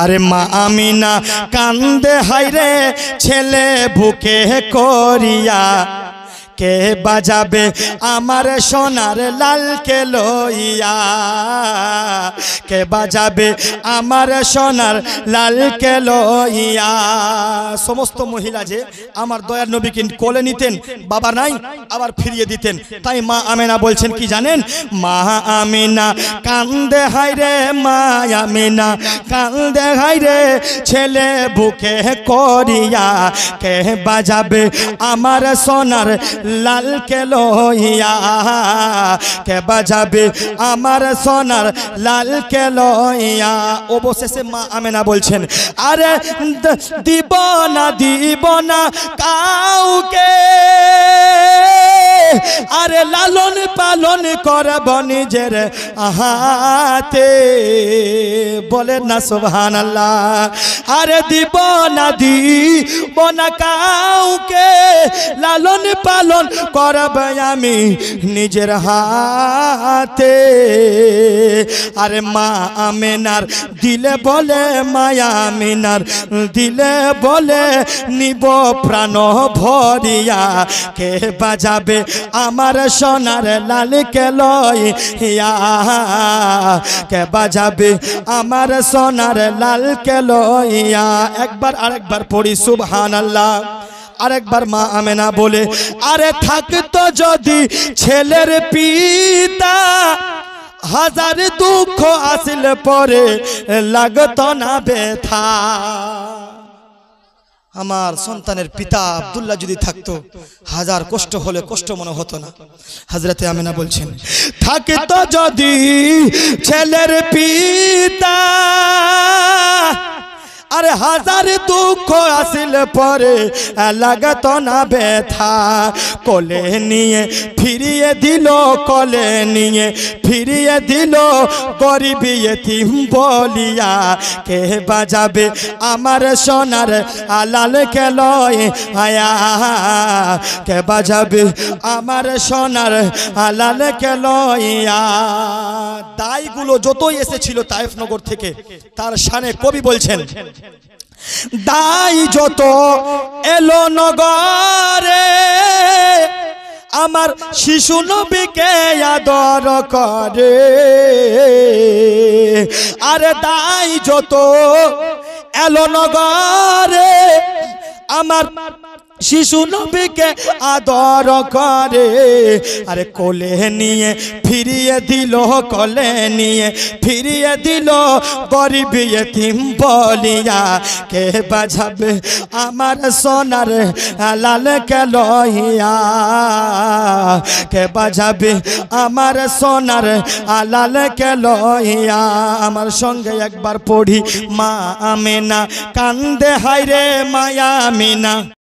আরে মা আমিনা কান্দে হাইরে ছেলে বুকে করিয়া কে বাজাবে আমার সোনার লালকে লইয়া কে বাজাবে আমার সোনার লালকে লইয়া। সমস্ত মহিলা যে আমার দয়ার নবীকে কোলে নিতেন, বাবা নাই আবার ফিরিয়ে দিতেন। তাই মা আমিনা বলছেন কি জানেন? মা আমিনা কান্দে হাইরে, মা আমিনা কান্দে হাইরে ছেলে বুকে করিয়া কে বাজাবে আমার সোনার লালকে লইয়া কে বাজাবে আমার সোনার লালকে লইয়া। অবশেষে মা আমিনা বলছেন আরে দিব না কাউকে, আরে লালন পালন করব নিজের হাতে। বলেন না সুবহানাল্লাহ। আরে দিব না কাউকে, লালন পালন করব আমি নিজের হাতে। আরে মা আমিনার দিলে বলে, মায়া আমিনার দিলে বলে নিব প্রাণ ভরিয়া কে বাজাবে আমার সোনার লালকে লইয়া কে বাজাবে আমার সোনার লালকে লইয়া। একবার আরেকবার পড়ি সুবহানাল্লাহ। আরেকবার মা আমিনা বলে আরে থাকতো যদি ছেলের পিতা, হাজার দুঃখ আসলে পরে লাগতো না ব্যথা। আমার সন্তানের পিতা আব্দুল্লাহ যদি থাকতো, হাজার কষ্ট হলে কষ্ট মনে হতো না। হযরতে আমিনা বলছেন থাকতো যদি ছেলের পিতা, আরে হাজার দুঃখ আসলে পরে লাগতো না ব্যথা। কোলে নিয়ে ফিরিয়ে দিল, কোলে নিয়ে ফিরিয়ে দিল গরিব ইতিম বলিয়া কে বাজাবে আমার সোনার লালকে লইয়া কে বাজাবে আমার সোনার লালকে লইয়া। দায়গুলো যতই এসেছিল তায়েফ নগর থেকে, তার শানে কবি বলছেন দাই যত এলো নগরে আমার শিশু নবীকে আদর করে। আরে দাই যত এলো নগরে আমার শিশু নবীকে আদর করে। আরে কোলে নিয়ে ফিরিয়ে দিল, কোলে নিয়ে ফিরিয়ে দিল গরিব ইতিম বলিয়া কে বাজাবে আমার সোনার লালকে লইয়া কে বাজাবে আমার সোনার লালকে লইয়া। আমার সঙ্গে একবার পড়ি মা আমিনা কান্দে হাইরে, মায়া আমিনা।